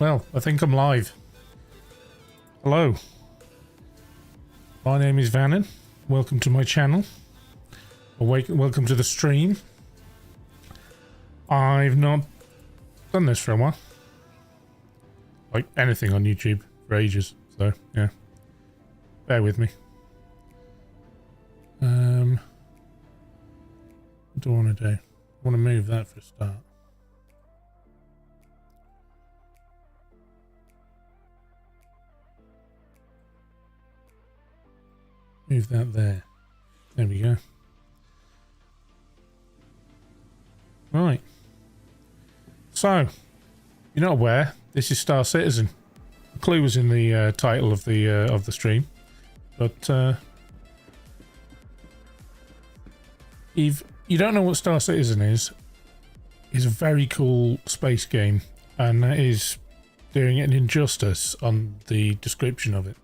Well, I think I'm live. Hello. My name is Vannin. Welcome to my channel. Welcome to the stream. I've not done this for a while. Like anything on YouTube for ages. So, yeah. Bear with me. What do I want to do? I want to move that for a start. Move that there. There we go. Right. So, you're not aware, this is Star Citizen. The clue was in the title of the stream, but if you don't know what Star Citizen is, it's a very cool space game, and that is doing an injustice on the description of it,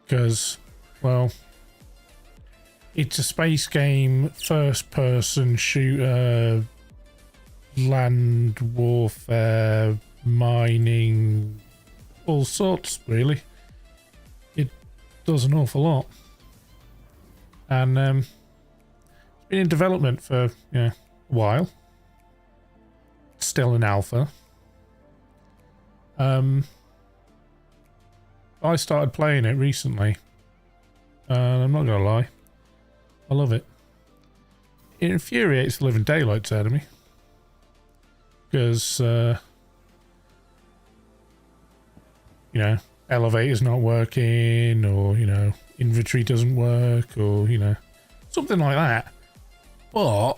because, well, it's a space game, first-person shooter, land warfare, mining, all sorts, really. It does an awful lot. And it's been in development for a while. It's still in alpha. I started playing it recently. I'm not gonna lie, I love it. It infuriates the living daylights out of me. Because, elevator's not working, or, inventory doesn't work, or, something like that. But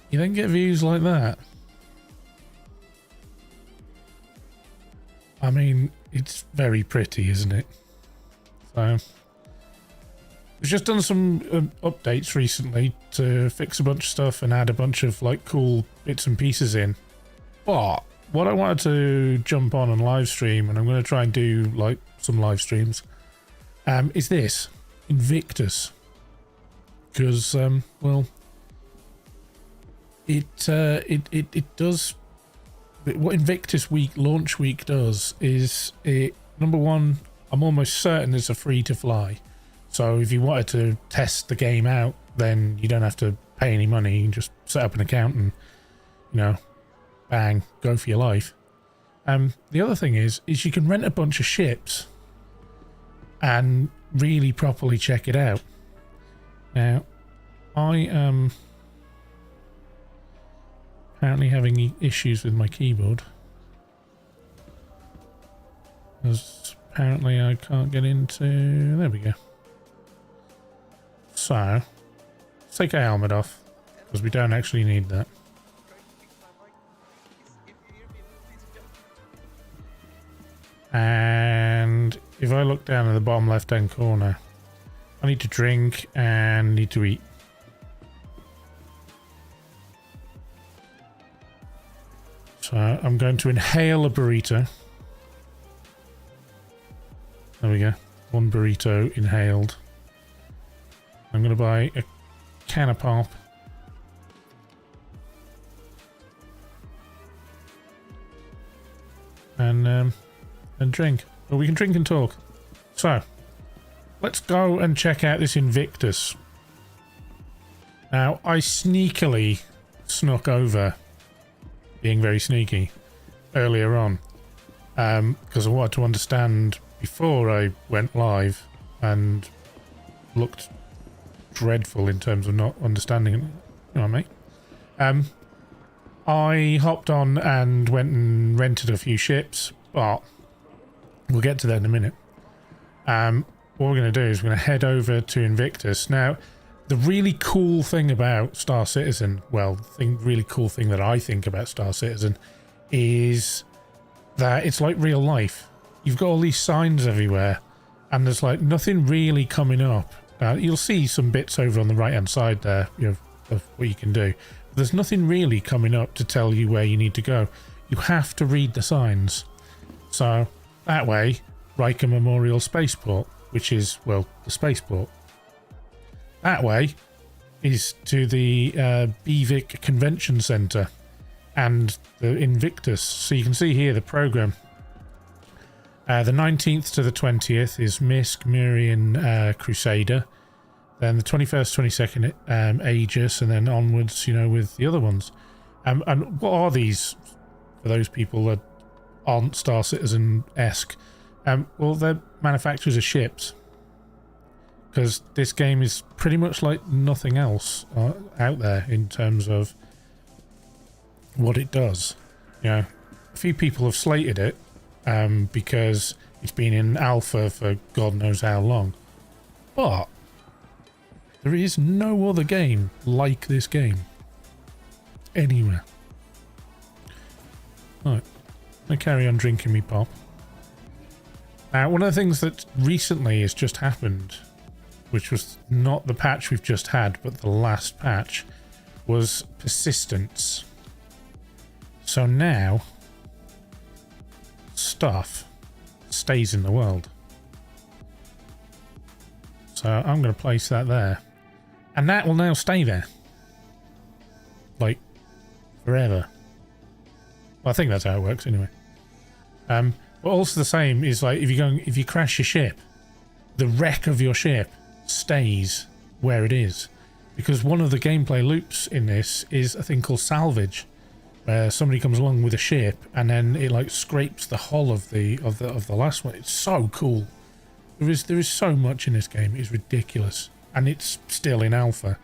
you then get views like that. I mean, it's very pretty, isn't it? So, we've just done some updates recently to fix a bunch of stuff and add a bunch of like cool bits and pieces in. But what I wanted to jump on and live stream, and I'm going to try and do like some live streams, is this Invictus, because well, it does what Invictus launch week does is it, number one, I'm almost certain it's a free to fly. So if you wanted to test the game out, then you don't have to pay any money. You can just set up an account and, bang, go for your life. The other thing is you can rent a bunch of ships and really properly check it out. Now, I am apparently having issues with my keyboard, because apparently I can't get into... There we go. So, let's take our helmet off, because we don't actually need that. And if I look down in the bottom left hand corner, I need to drink and need to eat. So I'm going to inhale a burrito. There we go. One burrito inhaled. I'm going to buy a can of pop. And drink. Well, we can drink and talk. So, let's go and check out this Invictus. Now, I sneakily snuck over, being very sneaky, earlier on. Because I wanted to understand before I went live, and looked dreadful in terms of not understanding it. You know what I mean? I hopped on and went and rented a few ships, but we'll get to that in a minute. What we're going to do is we're going to head over to Invictus. Now, the really cool thing about Star Citizen, well, the really cool thing that I think about Star Citizen is that it's like real life. You've got all these signs everywhere, and there's like nothing really coming up. You'll see some bits over on the right hand side there, of what you can do. But there's nothing really coming up to tell you where you need to go. You have to read the signs. So that way, Riker Memorial Spaceport, which is, well, the spaceport. That way is to the BVIC Convention Center, and the Invictus. So you can see here the program. The 19th to the 20th is Misk, Mirian, Crusader. Then the 21st, 22nd, Aegis, and then onwards, you know, with the other ones. And what are these, for those people that aren't Star Citizen-esque? Well, they're manufacturers of ships. Because this game is pretty much like nothing else out there in terms of what it does. You know, a few people have slated it because it's been in alpha for God knows how long. But there is no other game like this game anywhere. Right, I carry on drinking me pop. Now, one of the things that recently has just happened, which was not the patch we've just had, but the last patch, was persistence. So now, stuff stays in the world. So I'm going to place that there. And that will now stay there. Like, forever. Well, I think that's how it works anyway. But also the same is like, if you crash your ship, the wreck of your ship stays where it is. Because one of the gameplay loops in this is a thing called salvage, where somebody comes along with a ship and then it like scrapes the hull of the last one. It's so cool. There is so much in this game. It's ridiculous, and it's still in alpha.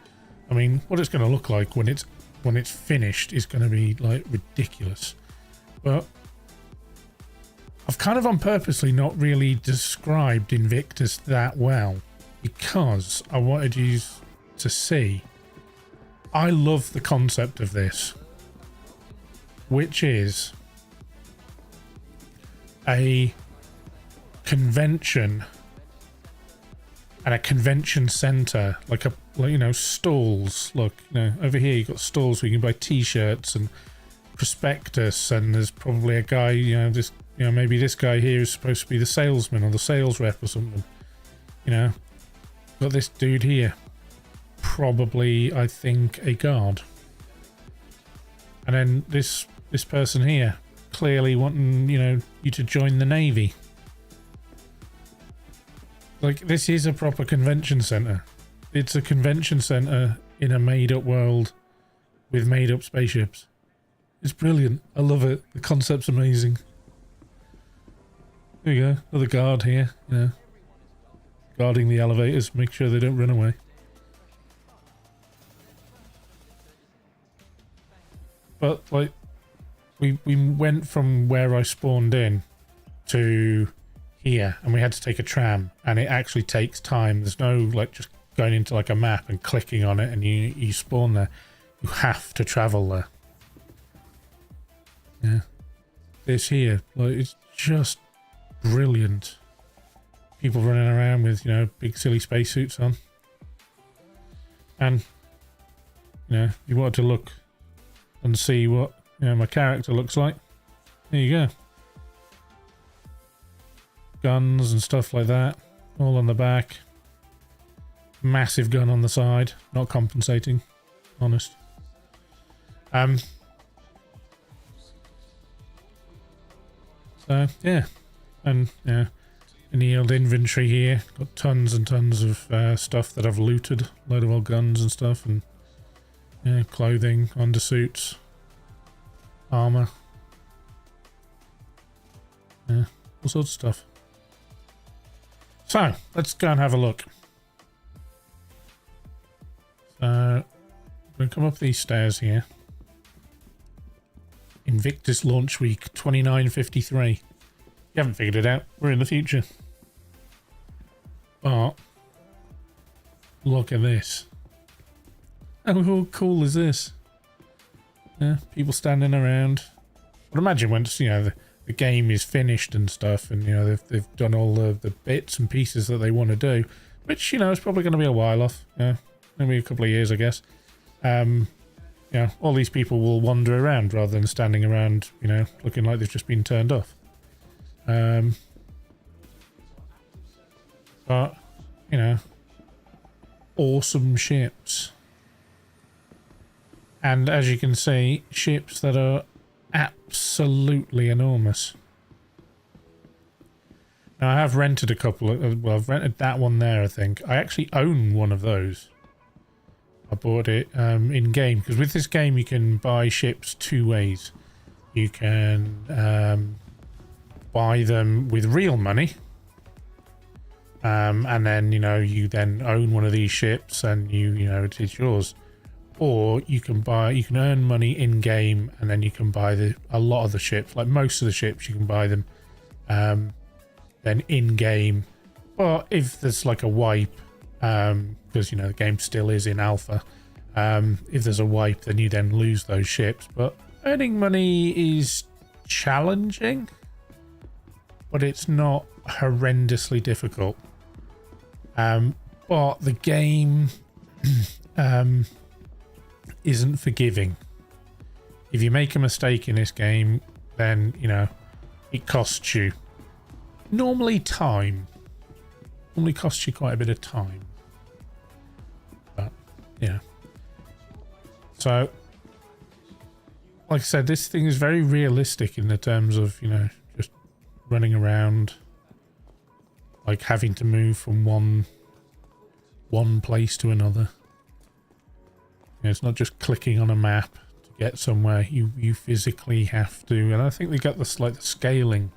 I mean, what it's going to look like when it's finished is going to be like ridiculous. But I've kind of on purposely not really described Invictus that well because I wanted you to see. I love the concept of this, which is a convention and a convention center, like you know, stalls. Look, you know, over here you've got stalls where you can buy t-shirts and prospectus, and there's probably a guy, you know, this, you know, maybe this guy here is supposed to be the salesman or the sales rep or something. You know, got this dude here, probably I think a guard, and then this person here, clearly wanting, you know, you to join the Navy. Like, this is a proper convention center. It's a convention center in a made-up world with made-up spaceships. It's brilliant. I love it. The concept's amazing. There you go. Another guard here, you know, guarding the elevators, make sure they don't run away. But, like, we went from where I spawned in to here, and we had to take a tram, and it actually takes time. There's no, like, just going into, like, a map and clicking on it and you spawn there. You have to travel there. Yeah. This here, like, it's just brilliant. People running around with, you know, big silly spacesuits on. And, you know, if you wanted to look and see what, you know, my character looks like, there you go. Guns and stuff like that, all on the back. Massive gun on the side, not compensating, honest. So yeah, and yeah, annealed inventory here. Got tons and tons of stuff that I've looted. Load of old guns and stuff, and yeah, clothing, undersuits, armor, yeah, all sorts of stuff. So let's go and have a look. So we'll come up these stairs here. Invictus launch week 2953. You haven't figured it out. We're in the future. But look at this. How cool is this? Yeah, people standing around. But imagine once, you know, the game is finished and stuff, and, you know, they've done all the bits and pieces that they want to do, which, you know, is probably going to be a while off. Yeah, maybe a couple of years, I guess. You know, all these people will wander around rather than standing around, you know, looking like they've just been turned off. But, you know, awesome ships. And as you can see, ships that are absolutely enormous. Now I have rented a couple of, well, I've rented that one there, I think. I actually own one of those. I bought it in game, because with this game you can buy ships two ways. You can buy them with real money, and then you then own one of these ships, and it's yours. Or you can earn money in game, and then you can buy a lot of the ships, like most of the ships, you can buy them then in game. But if there's like a wipe, because the game still is in alpha, if there's a wipe, then you then lose those ships. But earning money is challenging, but it's not horrendously difficult. But the game isn't forgiving. If you make a mistake in this game, then it costs you normally time. Normally costs you quite a bit of time. But yeah. So like I said, this thing is very realistic in the terms of just running around, like having to move from one place to another. It's not just clicking on a map to get somewhere. You physically have to, and I think they got this, like, the scaling.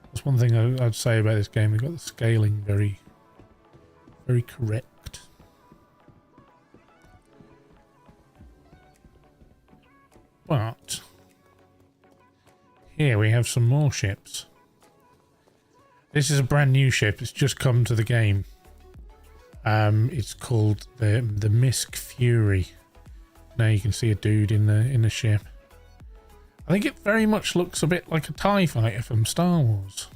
That's one thing I'd say about this game. They got the scaling very, very correct. But here we have some more ships. This is a brand new ship. It's just come to the game. It's called the Misk Fury. Now you can see a dude in the ship. I think it very much looks a bit like a TIE fighter from Star Wars.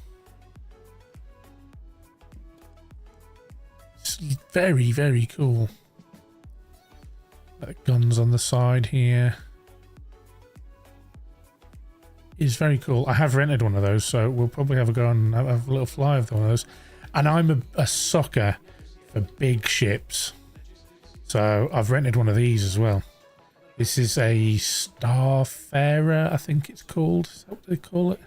It's very, very cool. Guns on the side here. Is very cool. I have rented one of those, so we'll probably have a go and have a little fly of one of those. And I'm a sucker for big ships, so I've rented one of these as well. This is a Starfarer, I think it's called. Is that what they call it?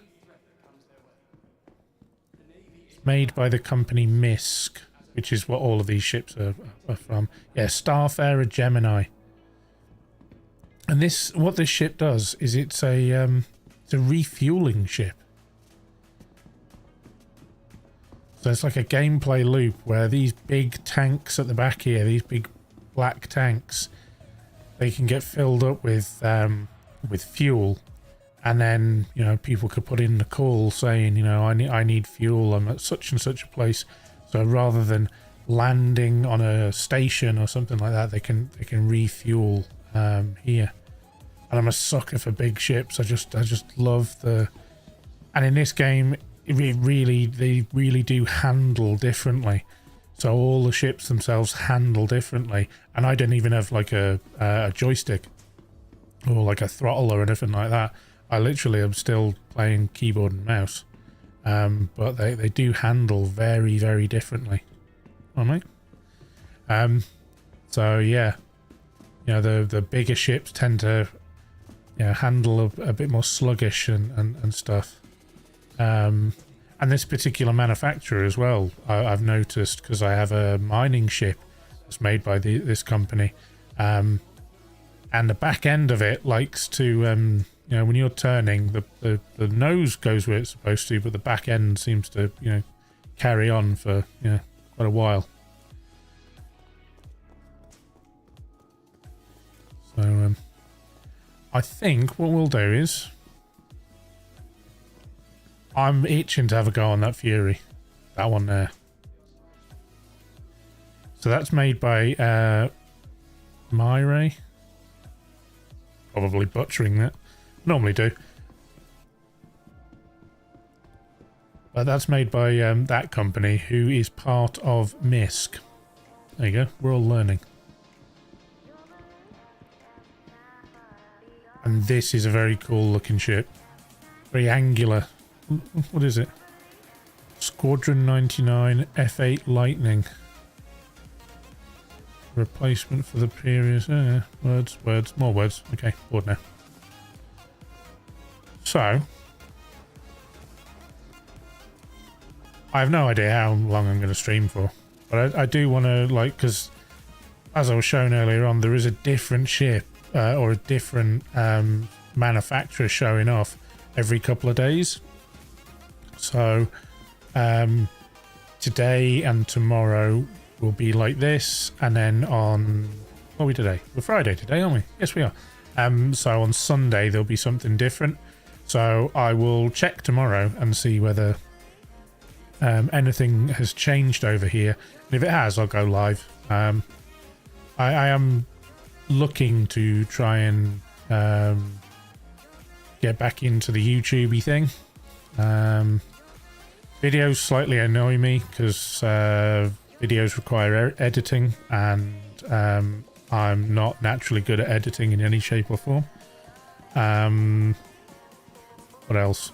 It's made by the company Misk, which is what all of these ships are from. Yeah, Starfarer Gemini. And what this ship does is it's a refueling ship. So it's like a gameplay loop where these big tanks at the back here, these big black tanks, they can get filled up with fuel, and then people could put in the call saying I need fuel. I'm at such and such a place. So rather than landing on a station or something like that, they can refuel here. And I'm a sucker for big ships. I just love the, and in this game, they really do handle differently. So all the ships themselves handle differently, and I don't even have like a joystick or like a throttle or anything like that. I literally am still playing keyboard and mouse, but they do handle very, very differently. All right. So yeah, the bigger ships tend to handle a bit more sluggish and stuff. And this particular manufacturer as well, I've noticed, because I have a mining ship that's made by this company, and the back end of it likes to, when you're turning, the nose goes where it's supposed to, but the back end seems to, carry on for quite a while. So I think what we'll do is, I'm itching to have a go on that Fury. That one there. So that's made by Myray. Probably butchering that. Normally do. But that's made by that company, who is part of Misk. There you go. We're all learning. And this is a very cool looking ship. Very angular. What is it? Squadron 99 F8 Lightning. Replacement for the previous. Words, more words. Okay, bored now. So, I have no idea how long I'm going to stream for, but I do want to, like, because as I was shown earlier on, there is a different ship or a different manufacturer showing off every couple of days. So, today and tomorrow will be like this, and then on what are we today? We're Friday today, aren't we? Yes, we are. So on Sunday there'll be something different. So I will check tomorrow and see whether anything has changed over here. And if it has, I'll go live. I am looking to try and get back into the YouTubey thing. Videos slightly annoy me because videos require editing, and I'm not naturally good at editing in any shape or form. What else?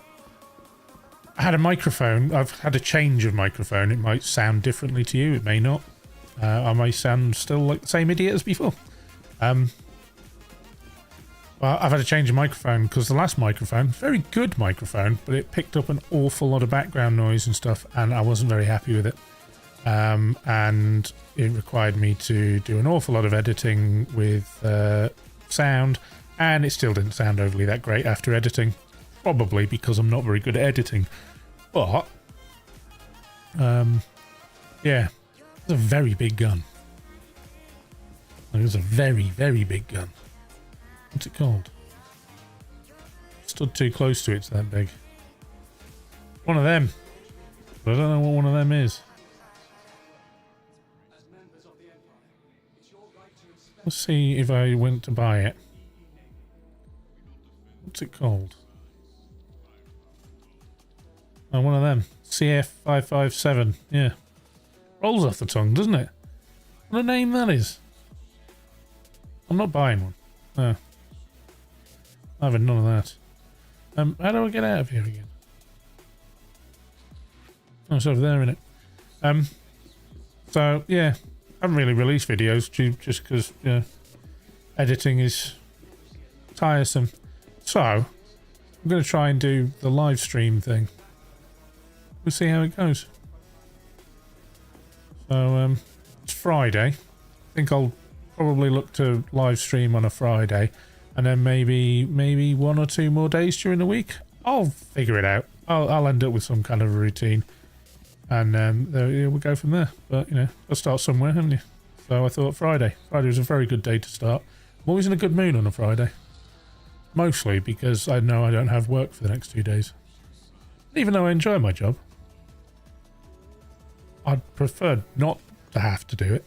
I had a microphone. I've had a change of microphone. It might sound differently to you. It may not. I may sound still like the same idiot as before. Well, I've had a change of microphone because the last microphone, very good microphone, but it picked up an awful lot of background noise and stuff, and I wasn't very happy with it. And it required me to do an awful lot of editing with sound, and it still didn't sound overly that great after editing. Probably because I'm not very good at editing. But, yeah, it's a very big gun. It's a very, very big gun. What's it called? Stood too close to it, it's that big. One of them. But I don't know what one of them is. Let's see if I went to buy it. What's it called? Oh, one of them. CF557. Yeah. Rolls off the tongue, doesn't it? What a name that is. I'm not buying one. No. I'm having none of that. How do I get out of here again? Oh, it's over there, isn't it? So, yeah. I haven't really released videos just because, editing is tiresome. So, I'm going to try and do the live stream thing. We'll see how it goes. So, it's Friday. I think I'll probably look to live stream on a Friday, and then maybe 1 or 2 more days during the week. I'll figure it out. I'll end up with some kind of a routine, and we'll go from there. But I'll start somewhere, haven't you? So I thought Friday was a very good day to start. I'm always in a good mood on a Friday, mostly because I know I don't have work for the next 2 days. Even though I enjoy my job, I'd prefer not to have to do it.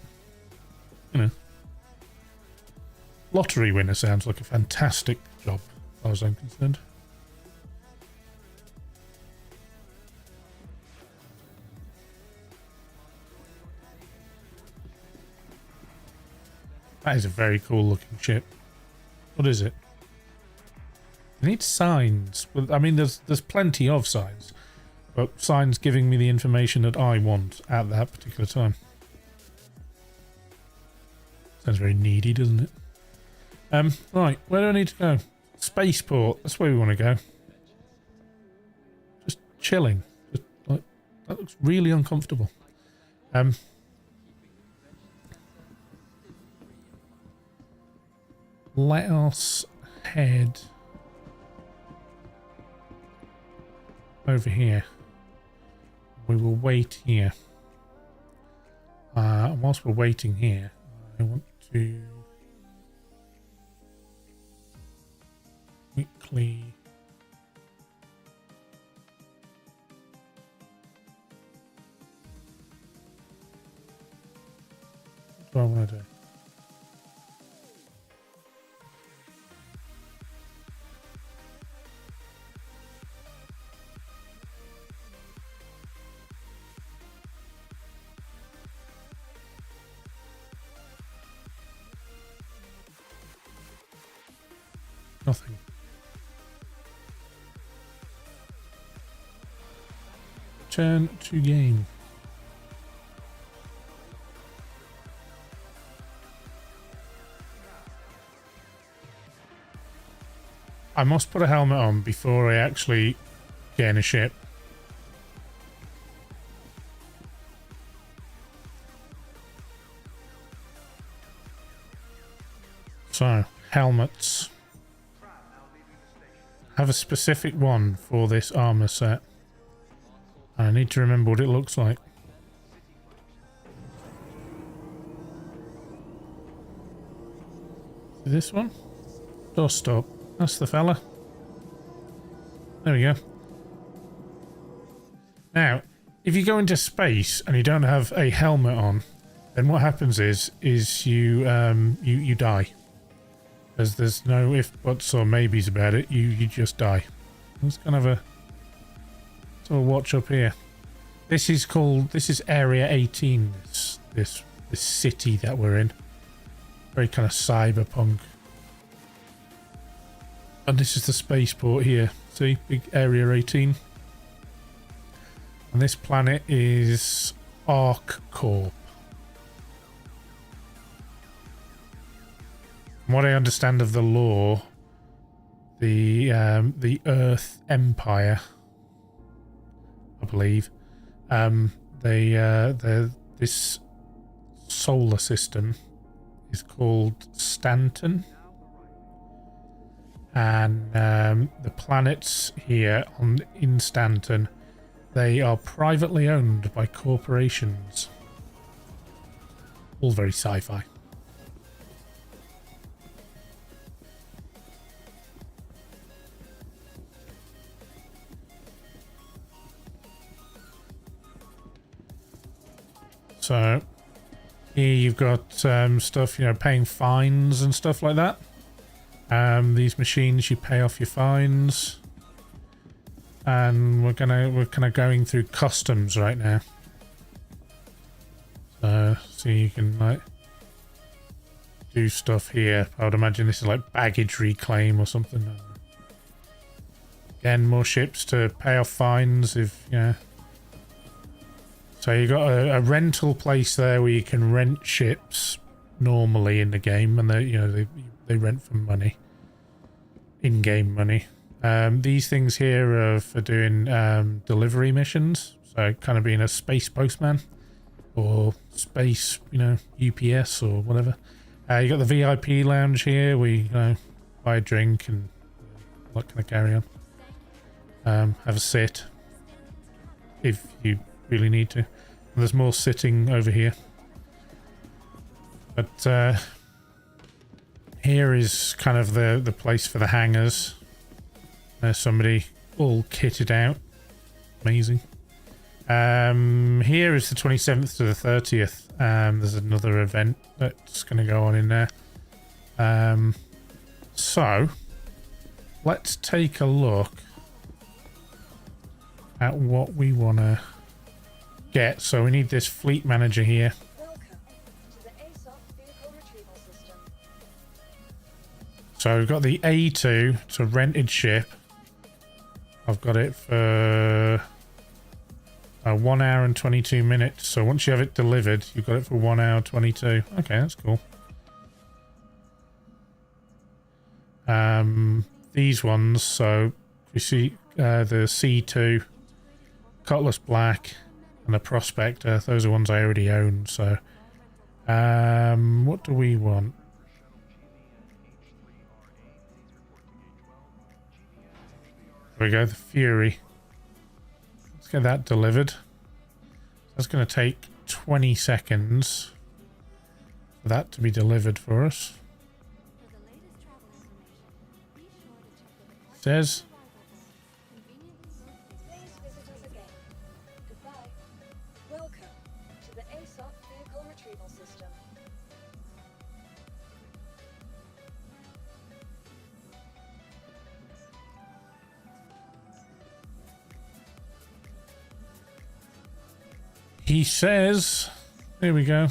Lottery winner sounds like a fantastic job, as far as I'm concerned. That is a very cool looking ship. What is it? I need signs. I mean, there's plenty of signs, but signs giving me the information that I want at that particular time. Sounds very needy, doesn't it? Right, where do I need to go? Spaceport. That's where we want to go. Just chilling. Just like that looks really uncomfortable. Let us head over here. We will wait here. Whilst we're waiting here, I want to quickly what do I want to do? Nothing. Turn to game. I must put a helmet on before I actually get in a ship. So, helmets. Have a specific one for this armor set. I need to remember what it looks like. This one? Doorstop. That's the fella. There we go. Now, if you go into space and you don't have a helmet on, then what happens is you die. There's no if, buts, or maybes about it. You just die. Let's kind of a watch up here. This is Area 18. This city that we're in. Very kind of cyberpunk. And this is the spaceport here. See, big Area 18. And this planet is ArcCorp. From what I understand of the lore, the Earth Empire, I believe, this solar system is called Stanton, and the planets here in Stanton, they are privately owned by corporations. All very sci-fi. So here you've got stuff, paying fines and stuff like that. These machines, you pay off your fines, and we're kind of going through customs right now. So you can like do stuff here. I would imagine this is like baggage reclaim or something. Again, more ships to pay off fines if So you got a rental place there where you can rent ships normally in the game, and they rent for money, in-game money. These things here are for doing delivery missions, so kind of being a space postman or space, UPS or whatever. You got the VIP lounge here where you buy a drink and what kind of carry on. Have a sit if you really need to. And there's more sitting over here. But here is kind of the place for the hangars. There's somebody all kitted out. Amazing. Here is the 27th to the 30th. There's another event that's going to go on in there. So let's take a look at what we want to get. So we need this fleet manager here. So we've got the A2, it's a rented ship. I've got it for 1 hour and 22 minutes. So once you have it delivered, you've got it for 1 hour 22. Okay, that's cool. These ones, so we see the C2, Cutlass Black, and the Prospector. Those are ones I already own. So what do we want? There we go, the Fury. Let's get that delivered. That's going to take 20 seconds for that to be delivered for us. It says. He says, here we go.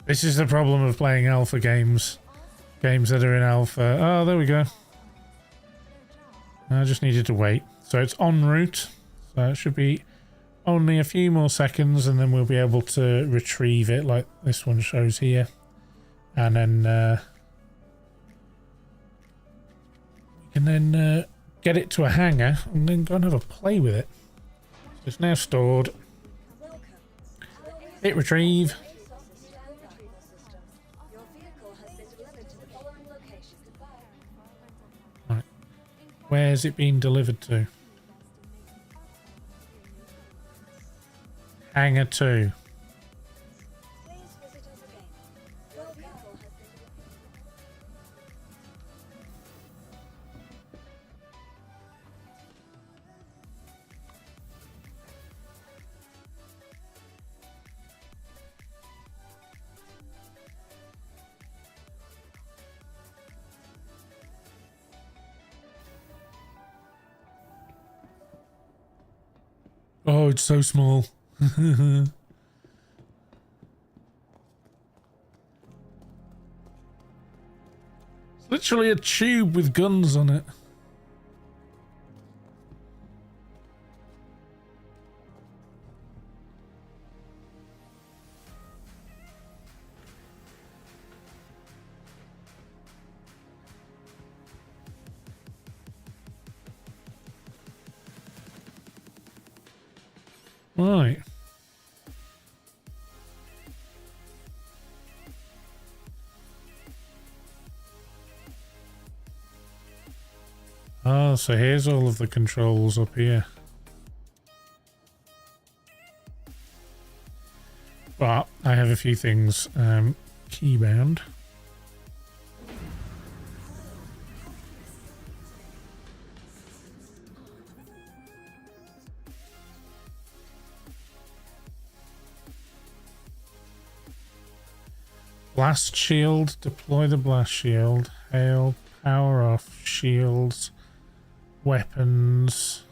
This is the problem of playing alpha games. Games that are in alpha. Oh, there we go. I just needed to wait. So it's en route. So it should be only a few more seconds and then we'll be able to retrieve it like this one shows here. And then we can then get it to a hangar and then go and have a play with it. It's now stored. Hit retrieve. Right. Where's it being delivered to? Hangar 2. Oh, it's so small. It's literally a tube with guns on it. Right. Oh, so here's all of the controls up here. But I have a few things keybound. Blast shield, deploy the blast shield, hail, power off, shields, weapons,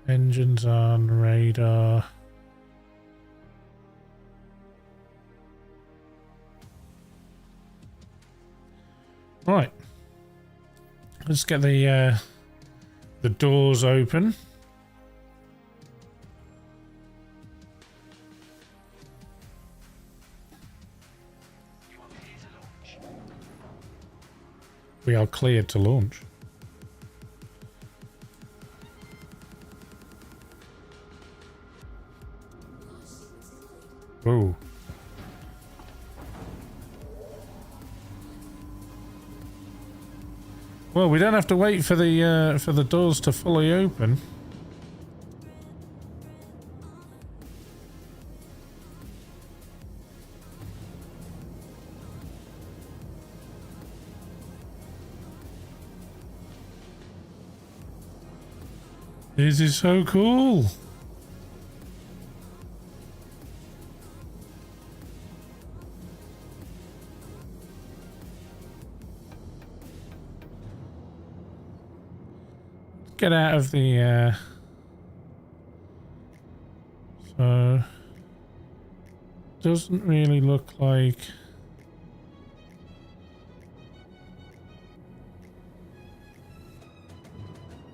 engines on, radar. Right, let's get the doors open. We are cleared to launch. Whoa. Well, we don't have to wait for the doors to fully open. This is so cool. Get out of the so doesn't really look like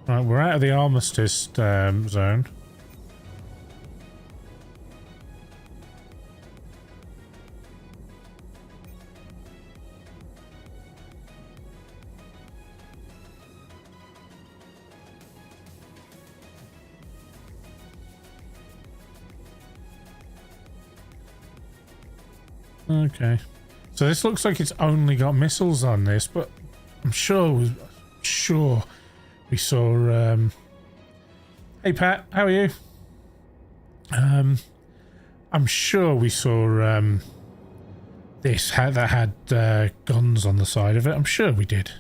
right, we're out of the armistice zone. Okay, so this looks like it's only got missiles on this, but I'm sure we saw. Hey Pat, how are you? I'm sure we saw this that had guns on the side of it. I'm sure we did.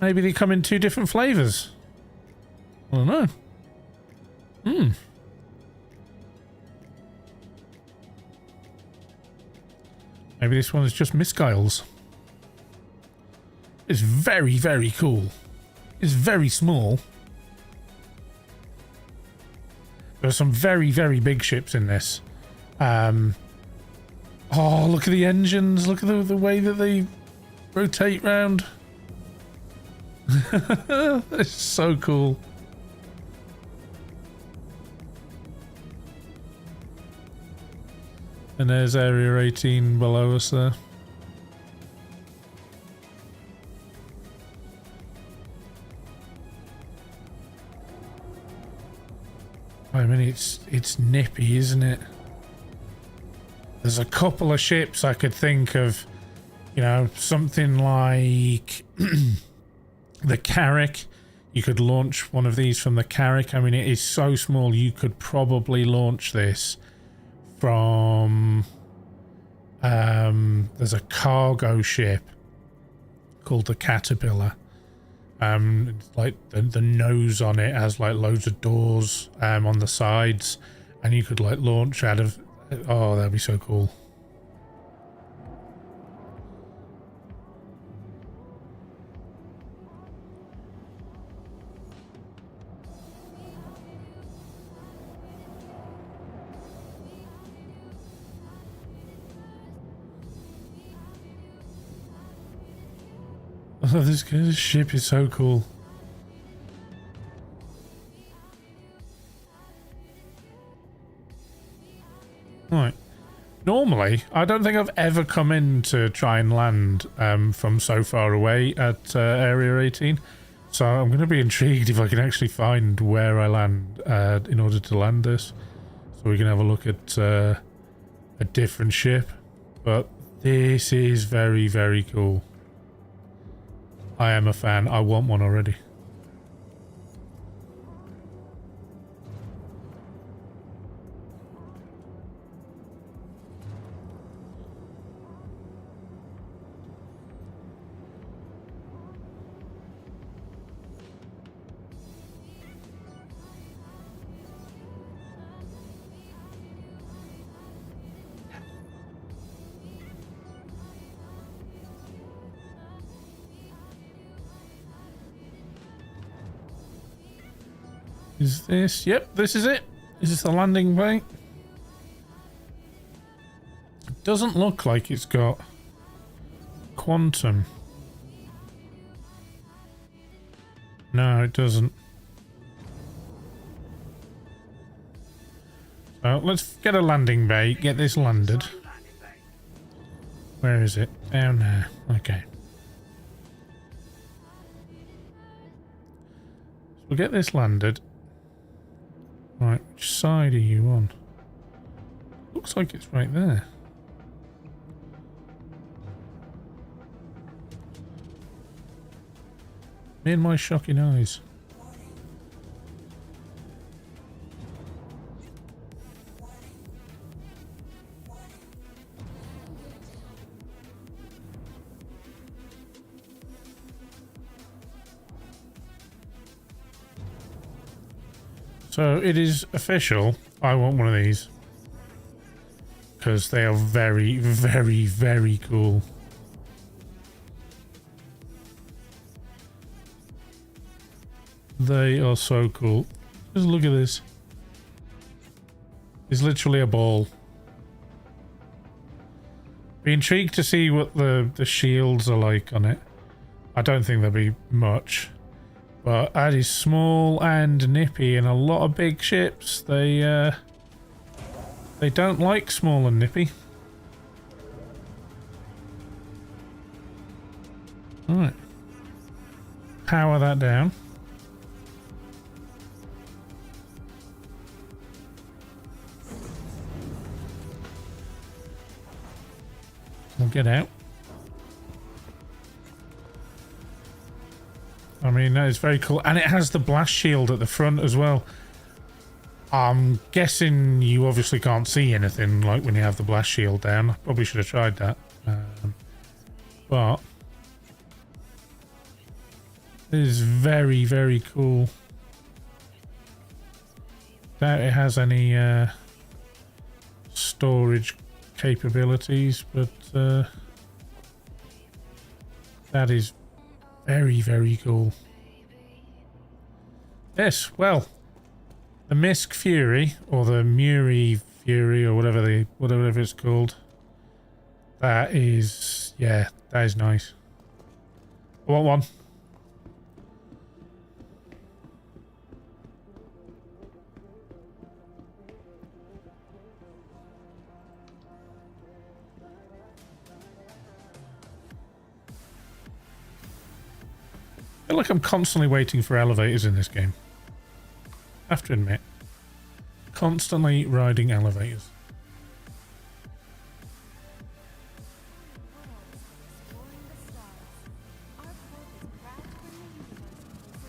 Maybe they come in two different flavors. I don't know. Maybe this one is just missiles. It's very, very cool. It's very small. There are some very, very big ships in this. Oh, look at the engines. Look at the way that they rotate round. It's so cool. And there's Area 18 below us there. I mean, it's nippy, isn't it? There's a couple of ships I could think of, you know, something like the Carrack. You could launch one of these from the Carrack. I mean, it is so small, you could probably launch this from... there's a cargo ship called the Caterpillar. Like the nose on it has like loads of doors on the sides, and you could like launch out of... Oh, that'd be so cool. Oh, this ship is so cool. Right. Normally, I don't think I've ever come in to try and land from so far away at Area 18. So I'm going to be intrigued if I can actually find where I land in order to land this. So we can have a look at a different ship. But this is very, very cool. I am a fan. I want one already. Is this... Yep, this is it. Is this the landing bay? It doesn't look like it's got quantum. No, it doesn't. So let's get a landing bay, get this landed. Where is it? Down there. Okay. So we'll get this landed. Right, which side are you on? Looks like it's right there. Me and my shocking eyes. So it is official. I want one of these. Because they are very, very, very cool. They are so cool. Just look at this. It's literally a ball. Be intrigued to see what the shields are like on it. I don't think there'll be much. But that is small and nippy, and a lot of big ships, they don't like small and nippy. Alright. Power that down. We'll get out. I mean, that is very cool. And it has the blast shield at the front as well. I'm guessing you obviously can't see anything like when you have the blast shield down. Probably should have tried that. But it is very, very cool. Doubt it has any storage capabilities, but that is very, very cool. Yes, well, the Misk Fury, or the Muri Fury, or whatever it's called. That is, yeah, that is nice. I want one. I feel like I'm constantly waiting for elevators in this game. I have to admit. Constantly riding elevators.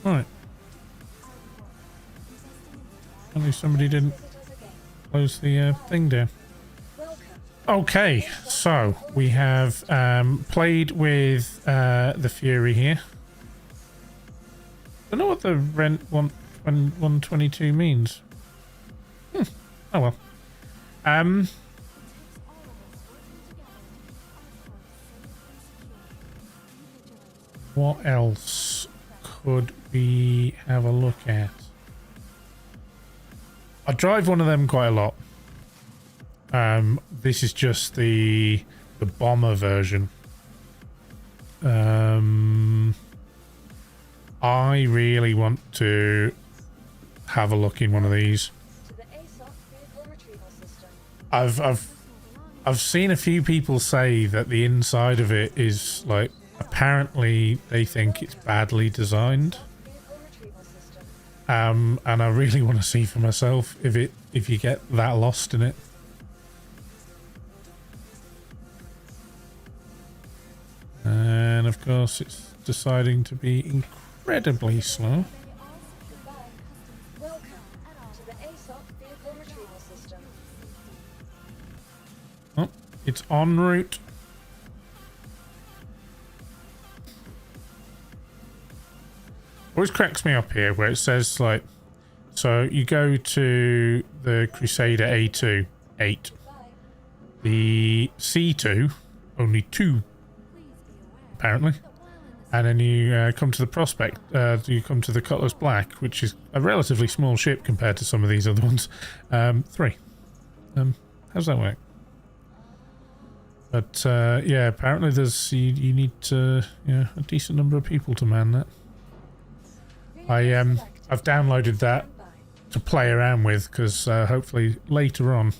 Right. Only somebody didn't close the thing down. Okay, so we have played with the Fury here. I don't know what the rent 122 means. Oh well. What else could we have a look at? I drive one of them quite a lot. This is just the bomber version. I really want to have a look in one of these. I've seen a few people say that the inside of it is like, apparently they think it's badly designed. And I really want to see for myself if you get that lost in it. And of course it's deciding to be incredibly slow. Oh, it's en route. Always cracks me up here where it says like, so you go to the Crusader A2, 8. The C2, only 2 apparently. And then you come to the Prospect, you come to the Cutlass Black, which is a relatively small ship compared to some of these other ones. 3. How's that work? But yeah, apparently there's you need a decent number of people to man that. I've downloaded that to play around with because hopefully later on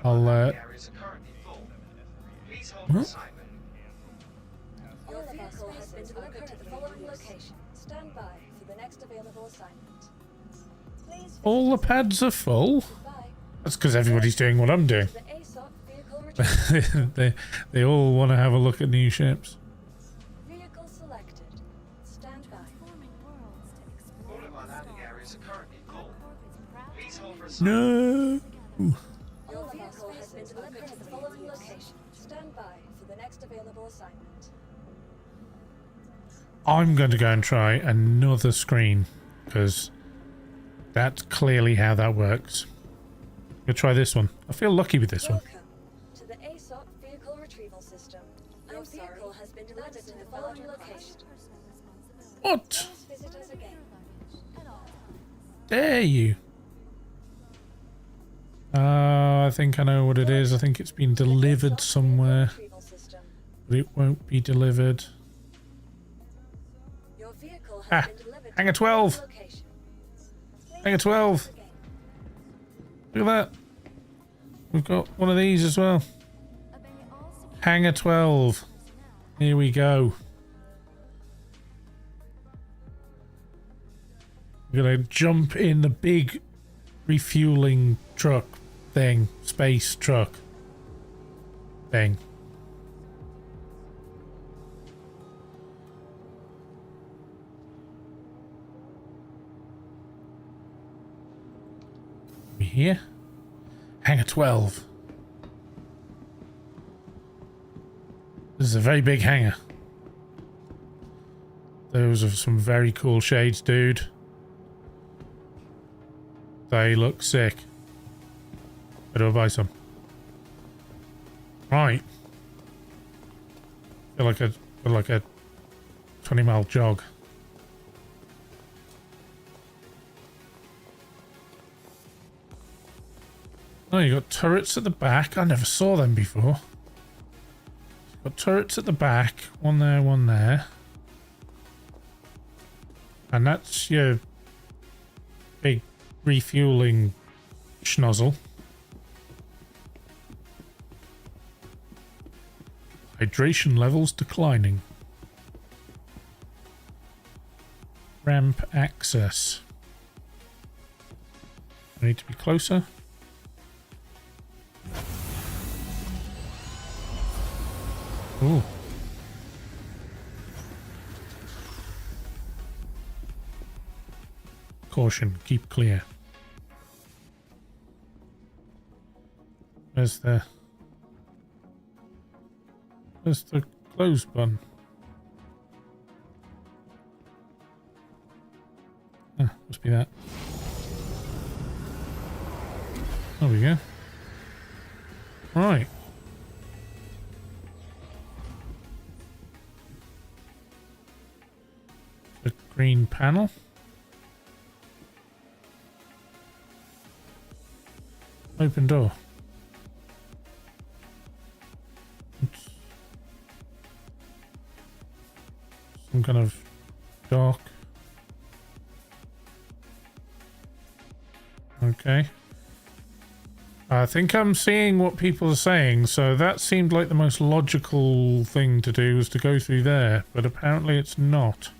I'll what? All the pads are full? That's because everybody's doing what I'm doing. they all want to have a look at new ships. Vehicle selected. Stand by. All of our landing areas are currently full. Please hold for a No. Your vehicle has been delivered to the following location. Stand by for the next available assignment. I'm going to go and try another screen because that's clearly how that works. I'm going to try this one. I feel lucky with this one. Welcome to the ASOC vehicle retrieval system. Your vehicle has been delivered to the following location. What? Please visit us again. Dare you? I think I know what it is. I think it's been delivered somewhere, but it won't be delivered. Your vehicle has Ah, been delivered Hangar to the following 12. location. Hangar 12. Look at that. We've got one of these as well. Hangar 12. Here we go. We're gonna jump in the big refueling truck thing. Space truck thing. We here? Hangar 12. This is a very big hangar. Those are some very cool shades, dude. They look sick. Where do I buy some? Right. Feel like a 20-mile jog. Oh, you got turrets at the back. I never saw them before. Got turrets at the back. One there, one there. And that's your big refueling schnozzle. Hydration levels declining. Ramp access. I need to be closer. Ooh. Caution, keep clear. Where's the close button? Ah, must be that. There we go. Right. The green panel. Open door. It's some kind of dark. Okay. I think I'm seeing what people are saying, so that seemed like the most logical thing to do was to go through there, but apparently it's not.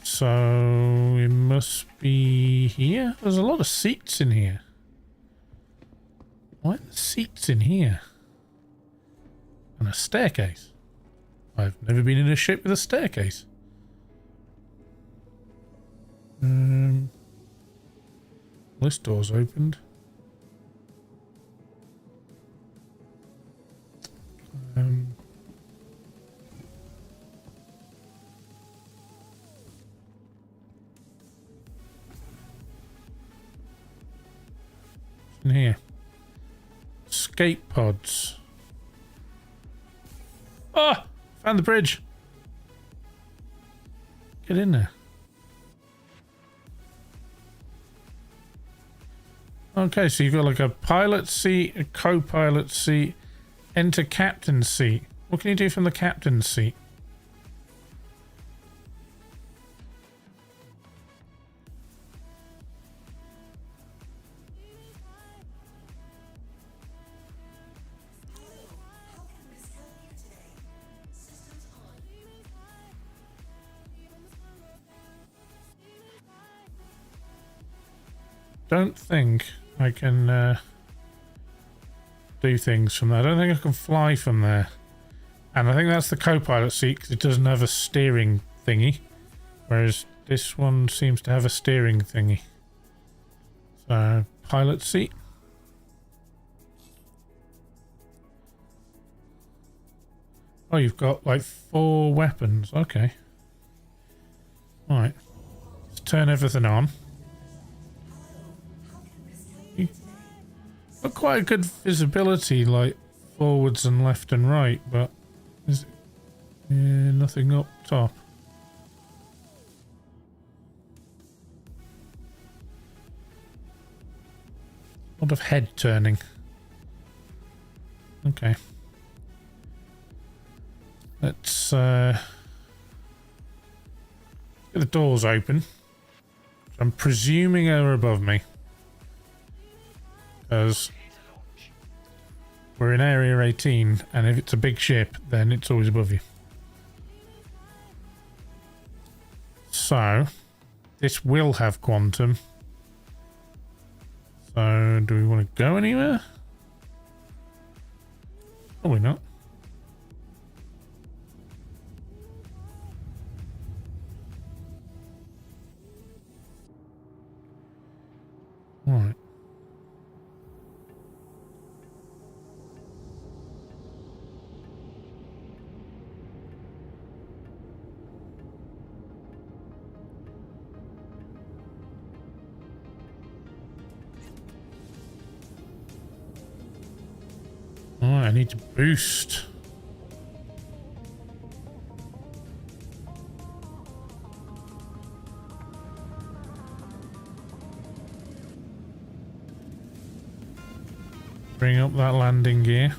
So it must be here? There's a lot of seats in here. Why are the seats in here? And a staircase. I've never been in a ship with a staircase. This door's opened. In here. Escape pods. Ah! Found the bridge. Get in there. Okay, so you've got like a pilot seat, a co-pilot seat, enter captain's seat. What can you do from the captain's seat? Don't think I can do things from there. I don't think I can fly from there. And I think that's the co-pilot seat because it doesn't have a steering thingy. Whereas this one seems to have a steering thingy. So, pilot seat. Oh, you've got like 4 weapons. Okay. Alright. Let's turn everything on. Got quite a good visibility, like forwards and left and right, but is nothing up top. A lot of head turning. Okay. Let's get the doors open. I'm presuming they're above me. Because we're in Area 18, and if it's a big ship, then it's always above you. So, this will have quantum. So, do we want to go anywhere? Probably not. Alright. I need to boost. Bring up that landing gear.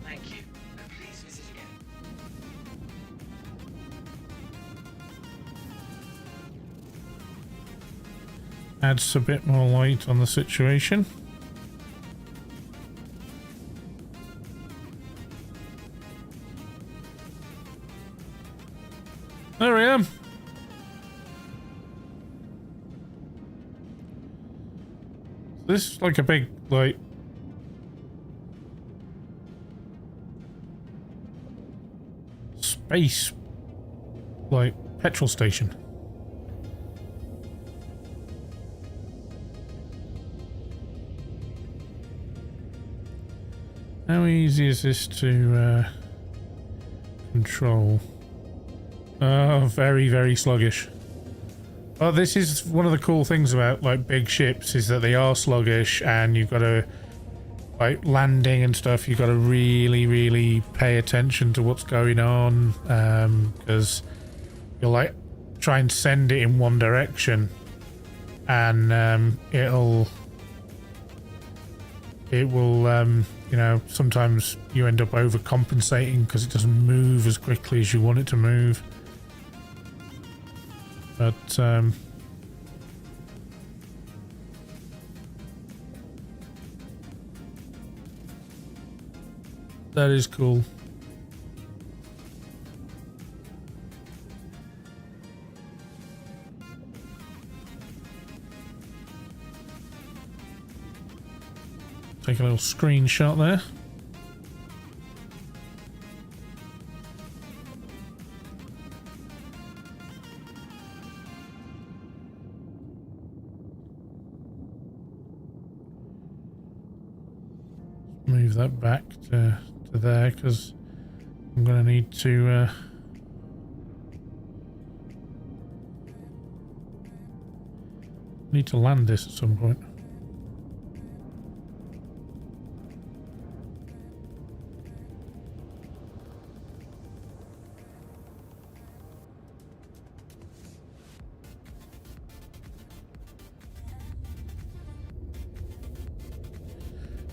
Thank you. And please visit again. Adds a bit more light on the situation. This is like a big, like... space, like, petrol station. How easy is this to control? Oh, very, very sluggish. Well, this is one of the cool things about, like, big ships, is that they are sluggish, and you've got to, like, landing and stuff, you've got to really, really pay attention to what's going on, because you'll, like, try and send it in one direction, and it will, you know, sometimes you end up overcompensating because it doesn't move as quickly as you want it to move. But that is cool. Take a little screenshot there. Move that back to there, because I'm going to need to land this at some point.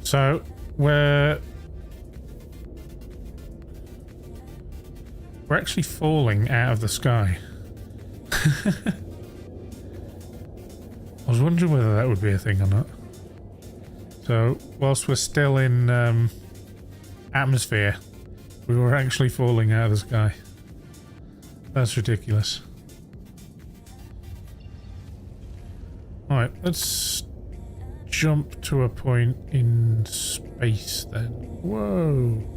So we're actually falling out of the sky. I was wondering whether that would be a thing or not. So whilst we're still in atmosphere, we were actually falling out of the sky. That's ridiculous. Alright, let's jump to a point in space then. Whoa.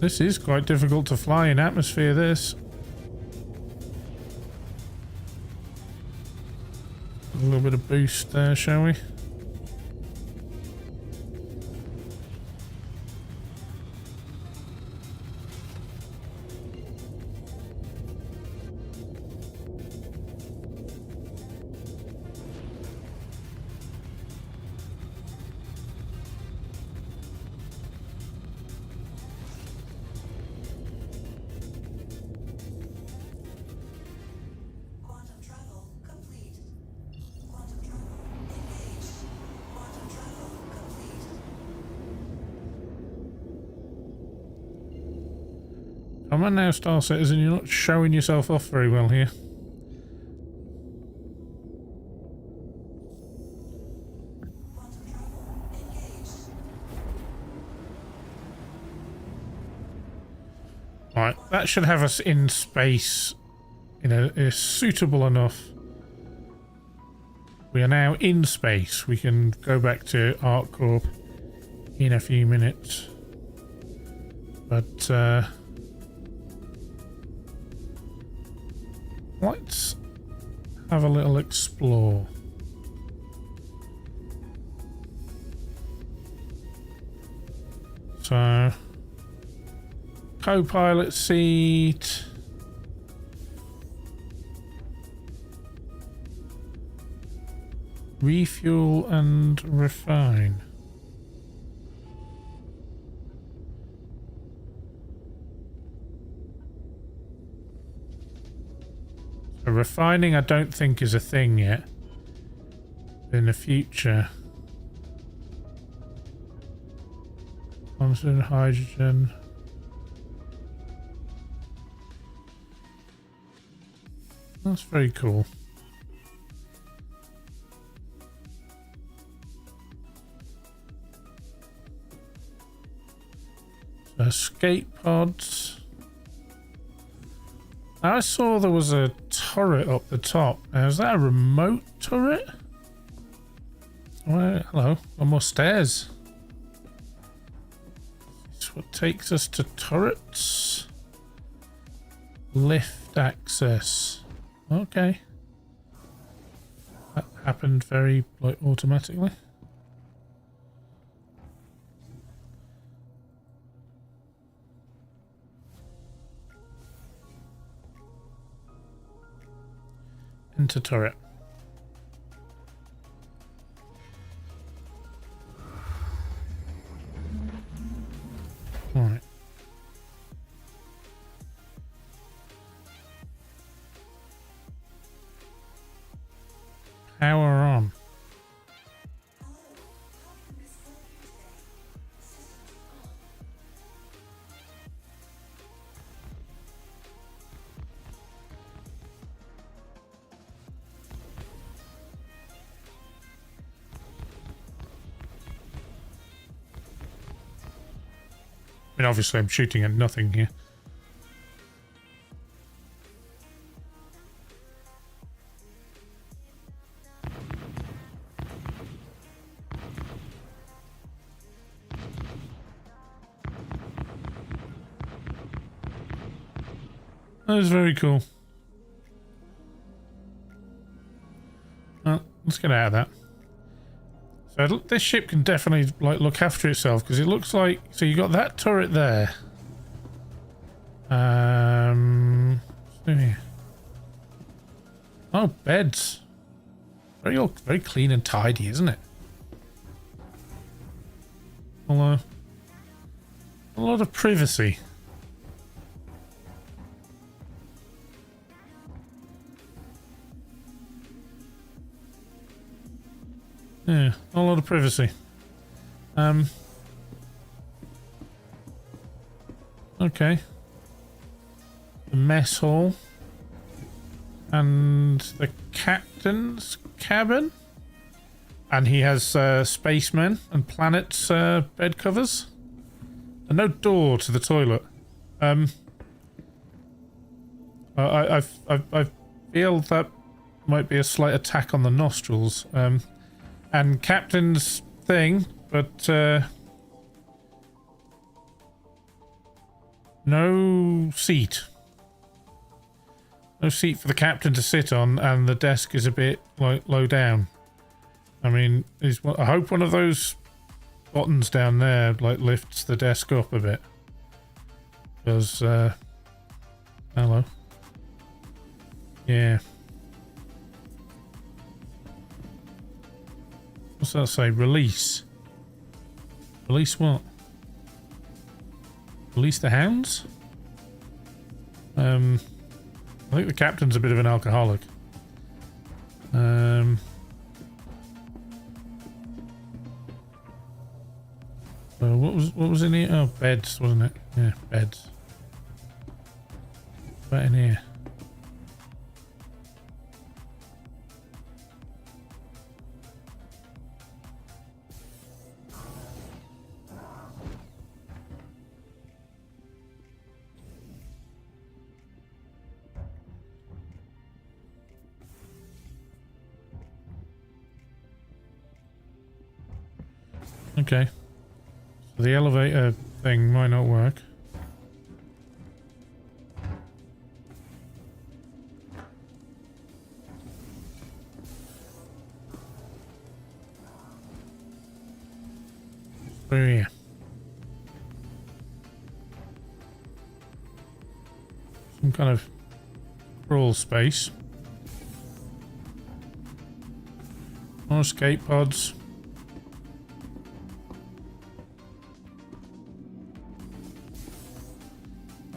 This is quite difficult to fly in atmosphere, this. A little bit of boost there, shall we? Come on now, Star Citizen, you're not showing yourself off very well here. Right, that should have us in space in a suitable enough. We are now in space. We can go back to ArcCorp in a few minutes. But let's have a little explore. So, co-pilot seat. Refuel and refine. So refining I don't think is a thing yet. In the future. Constant hydrogen. That's very cool. Escape pods. I saw there was a turret up the top. Now, is that a remote turret? Well, hello. One more stairs. This is what takes us to turrets. Lift access. Okay. That happened very, like, automatically. Into turret. Right. Power on. I mean, obviously I'm shooting at nothing here. That was very cool. Well, let's get out of that. So this ship can definitely like look after itself because it looks like, so you got that turret there. What's new here? Oh, beds. Very clean and tidy, isn't it? Although a lot of privacy. Yeah, a lot of privacy. Okay. The mess hall. And the captain's cabin. And he has spacemen and planets bed covers. And no door to the toilet. I feel that might be a slight attack on the nostrils. And captain's thing, but no seat. No seat for the captain to sit on, and the desk is a bit like low down. I mean, I hope one of those buttons down there like lifts the desk up a bit. Because hello. Yeah. What's that say? Release. Release what? Release the hounds? I think the captain's a bit of an alcoholic. So what was in here? Oh, beds, wasn't it? Yeah, beds. What's in here? Okay. So the elevator thing might not work. So yeah. Some kind of crawl space. More escape pods.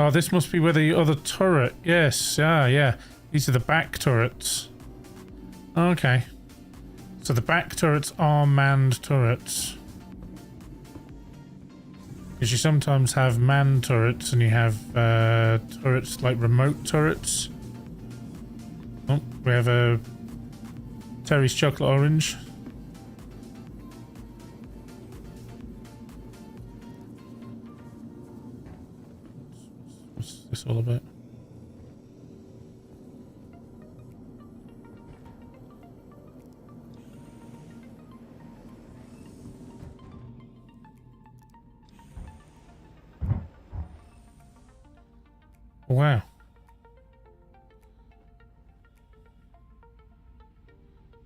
Oh, this must be where the other turret... Yes, yeah. These are the back turrets. Okay. So the back turrets are manned turrets. Because you sometimes have man turrets and you have turrets like remote turrets. Oh, we have a Terry's chocolate orange. What's this all about? Wow.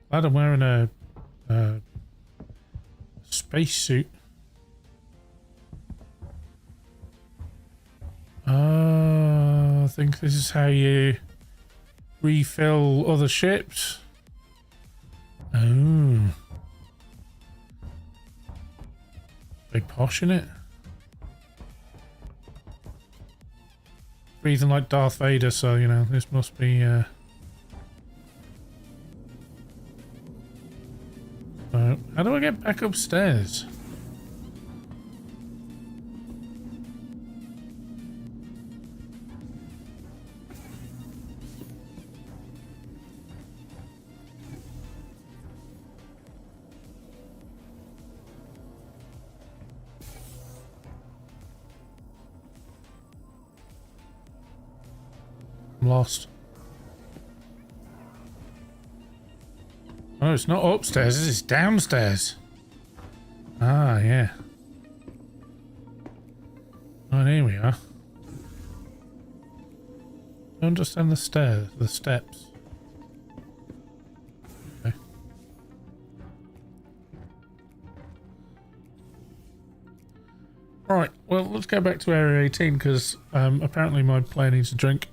Glad I'm wearing a spacesuit. I think this is how you refill other ships. Oh. Big posh in it. Breathing like Darth Vader, so you know this must be how do I get back upstairs? I'm lost. Oh, it's not upstairs, this is downstairs. Ah, yeah. Oh, here we are. I understand the stairs, the steps. Okay. Alright, well, let's go back to Area 18 because apparently my player needs a drink.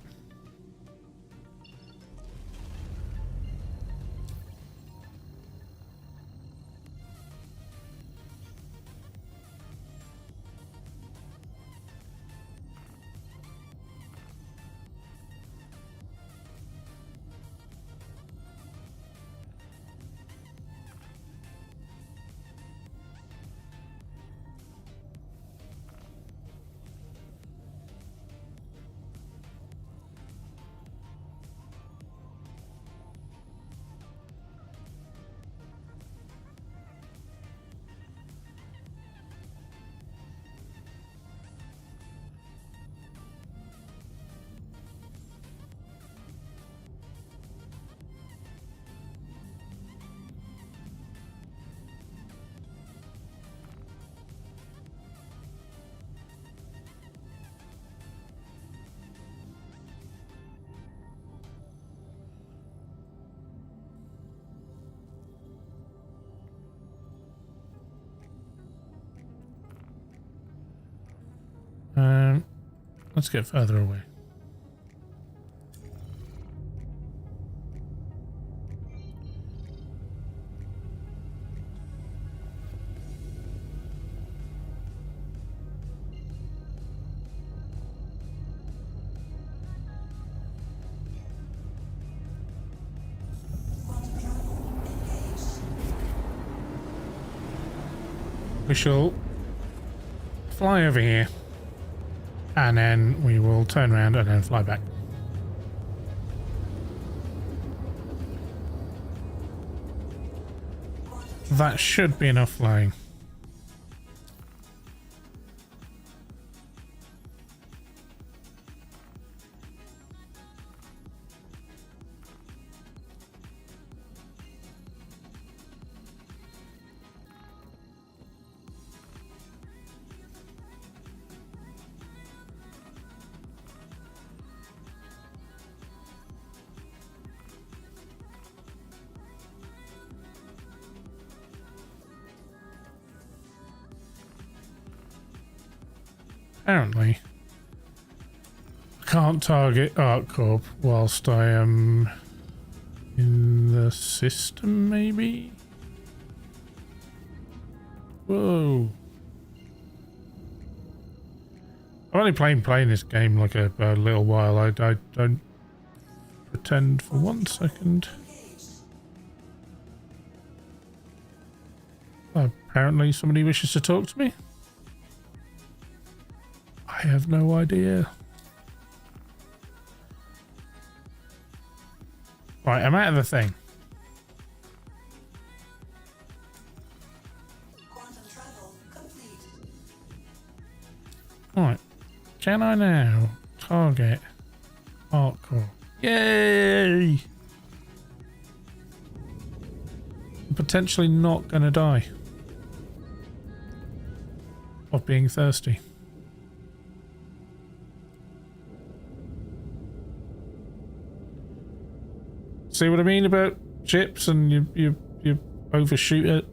Let's get further away. We shall fly over here. And then we will turn around and then fly back. That should be enough flying. Apparently, I can't target ArcCorp whilst I am in the system, maybe? Whoa. I've only playing this game like a little while. I don't pretend for 1 second. Apparently somebody wishes to talk to me. I have no idea. Right, I'm out of the thing. Quantum travel complete. Right. Can I now target hardcore? Yay! I'm potentially not going to die of being thirsty. See what I mean about chips and you overshoot it?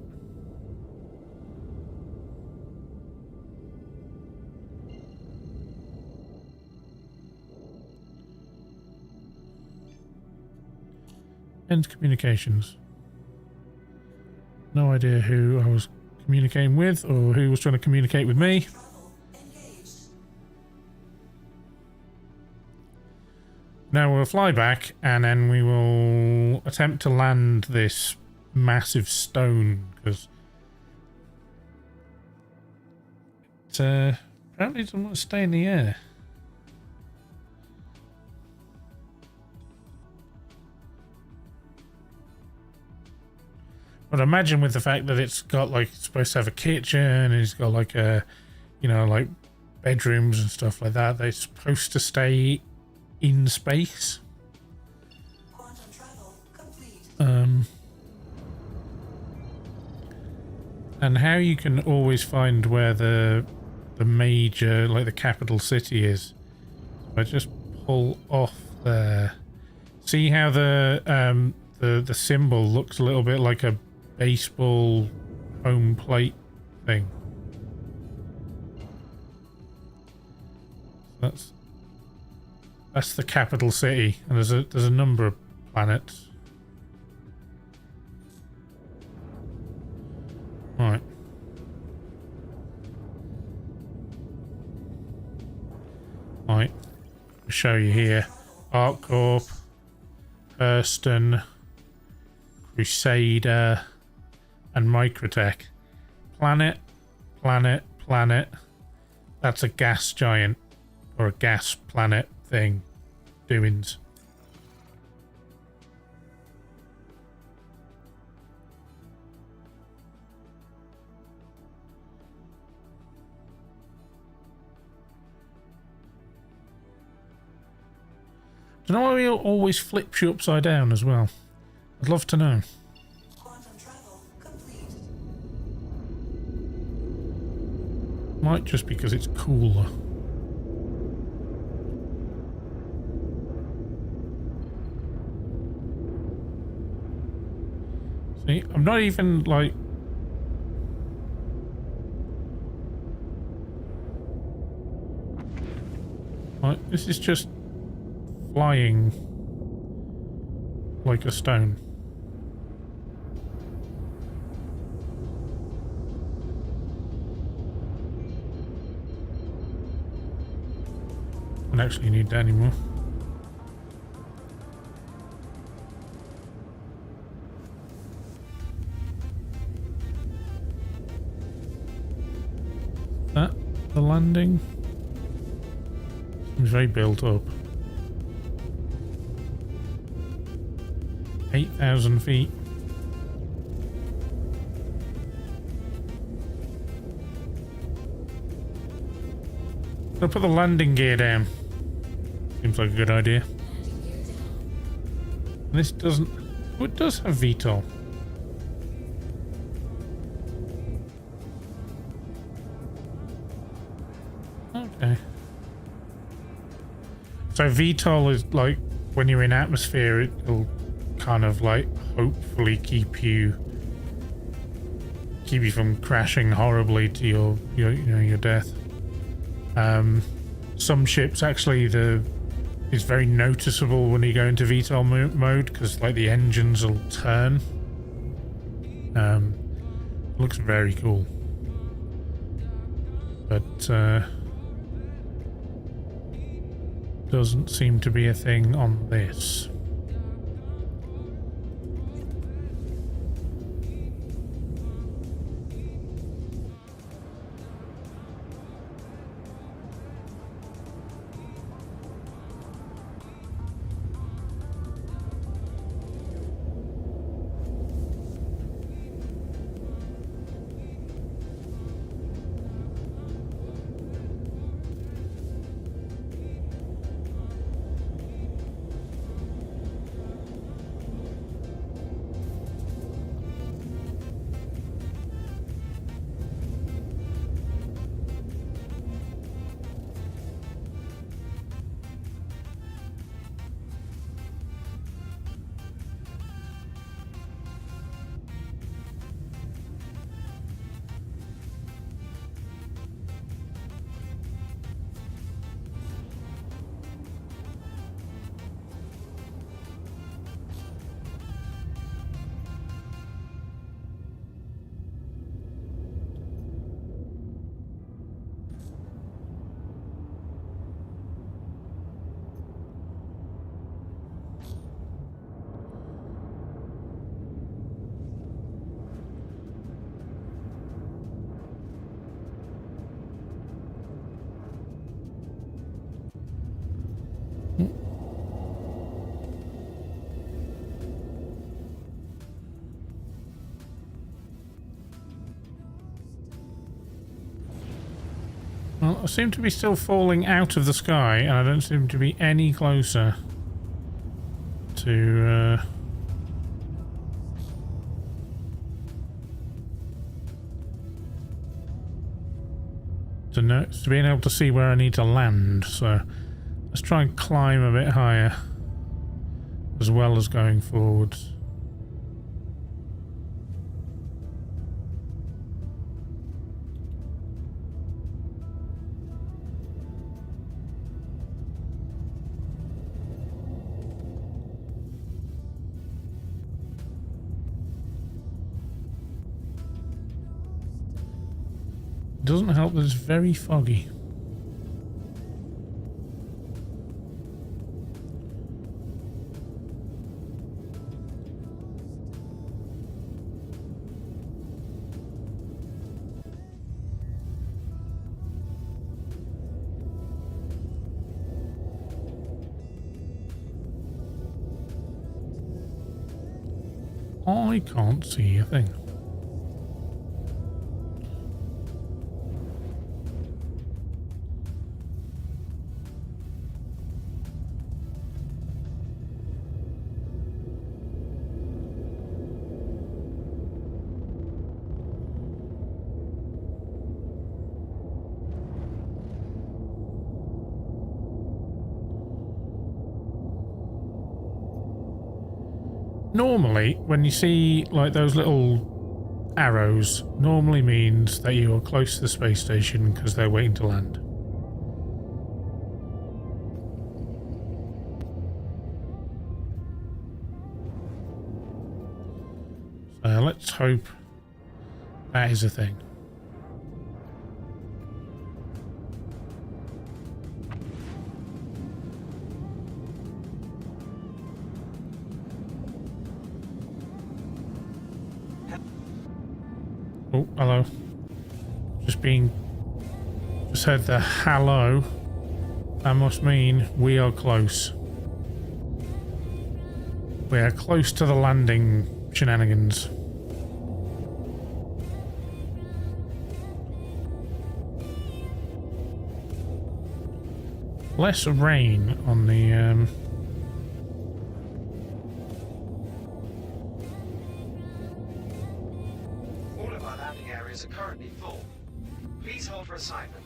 End communications. No idea who I was communicating with or who was trying to communicate with me. Travel engaged. Now we'll fly back and then we will attempt to land this massive stone because it apparently doesn't want to stay in the air. But imagine with the fact that it's got like, it's supposed to have a kitchen and it's got like a, you know, like bedrooms and stuff like that. They're supposed to stay in space. Quantum travel complete. And how you can always find where the major, like the capital city is. I just pull off there. See how the symbol looks a little bit like a baseball home plate thing. That's the capital city, and there's a number of planets. Right. Right. I'll show you here. ArcCorp, Hurston, Crusader, and Microtech. Planet, planet, planet. That's a gas giant or a gas planet thing. Doings. Do you know why he always flips you upside down as well? I'd love to know. Quantum travel complete. Might just because it's cooler. See, I'm not even like... Right, this is just flying like a stone. Don't actually need that anymore. That the landing? Seems very built up. 8,000 feet. I'll put the landing gear down. Seems like a good idea. And this doesn't... Oh, it does have VTOL. Okay. So VTOL is like when you're in atmosphere, it'll kind of like hopefully keep you from crashing horribly to your death. Some ships actually it's very noticeable when you go into VTOL mode because like the engines will turn. Looks very cool, but doesn't seem to be a thing on this. Well, I seem to be still falling out of the sky, and I don't seem to be any closer to being able to see where I need to land. So let's try and climb a bit higher as well as going forwards. Doesn't help that it's very foggy. I can't see a thing. Normally, when you see like those little arrows, normally means that you are close to the space station because they're waiting to land. So let's hope that is a thing. Oh, hello. Just heard the hello. That must mean we are close. We are close to the landing shenanigans. Less rain on the Are currently full. Please hold for assignment.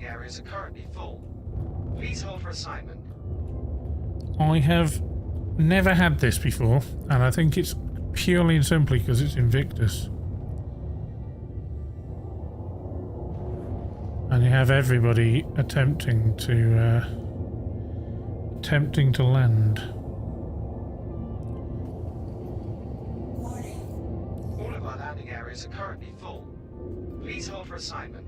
Areas are currently full. Please hold for assignment. I have never had this before, and I think it's purely and simply because it's Invictus. And you have everybody attempting to land. Warning. All of our landing areas are currently full. Please hold for assignment.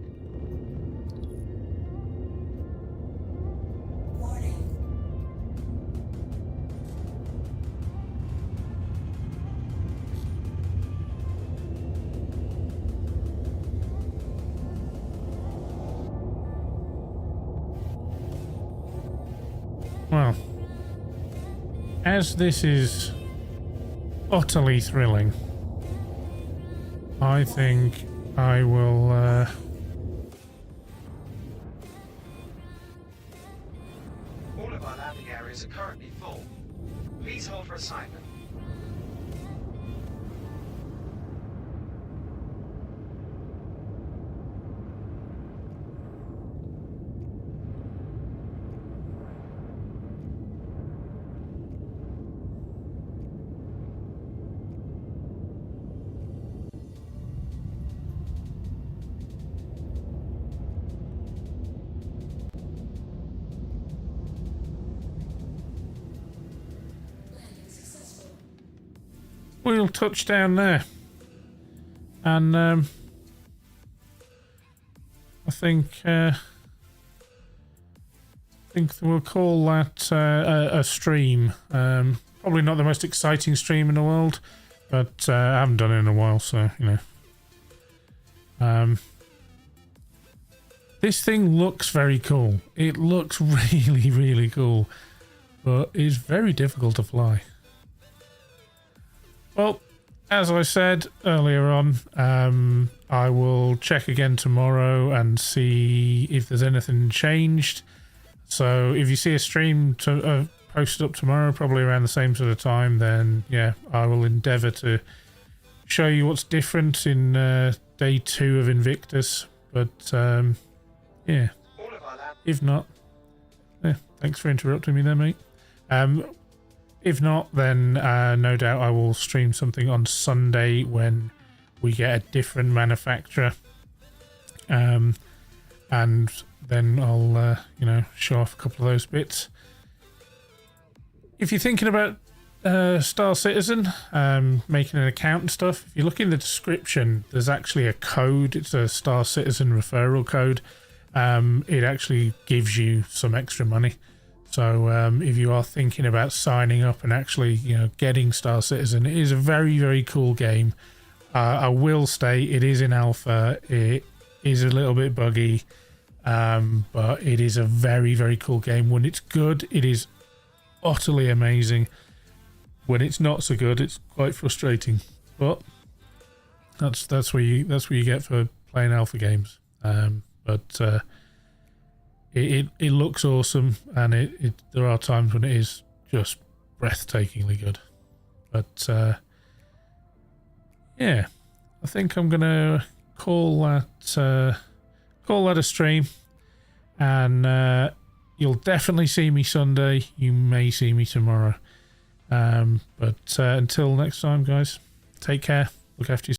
Well, as this is utterly thrilling, I think I will All of our landing areas are currently full. Please hold for assignment. we'll touch down there. And I think think we'll call that a stream. Probably not the most exciting stream in the world, but I haven't done it in a while, so, you know. This thing looks very cool. It looks really, really cool, but it's very difficult to fly. Well, as I said earlier on, I will check again tomorrow and see if there's anything changed. So if you see a stream posted up tomorrow, probably around the same sort of time, then yeah, I will endeavour to show you what's different in day 2 of Invictus. But yeah, if not, yeah, thanks for interrupting me there, mate. If not, then no doubt I will stream something on Sunday when we get a different manufacturer, and then I'll you know, show off a couple of those bits. If you're thinking about Star Citizen, making an account and stuff, if you look in the description, there's actually a code. It's a Star Citizen referral code. It actually gives you some extra money. So if you are thinking about signing up and actually, you know, getting Star Citizen, it is a very, very cool game. I will state it is in alpha. It is a little bit buggy, but it is a very, very cool game. When it's good, it is utterly amazing. When it's not so good, it's quite frustrating. But that's what you get for playing alpha games. It looks awesome, and there are times when it is just breathtakingly good. But yeah, I think I'm gonna call that a stream, and you'll definitely see me Sunday. You may see me tomorrow. But until next time, guys, take care. Look after yourself.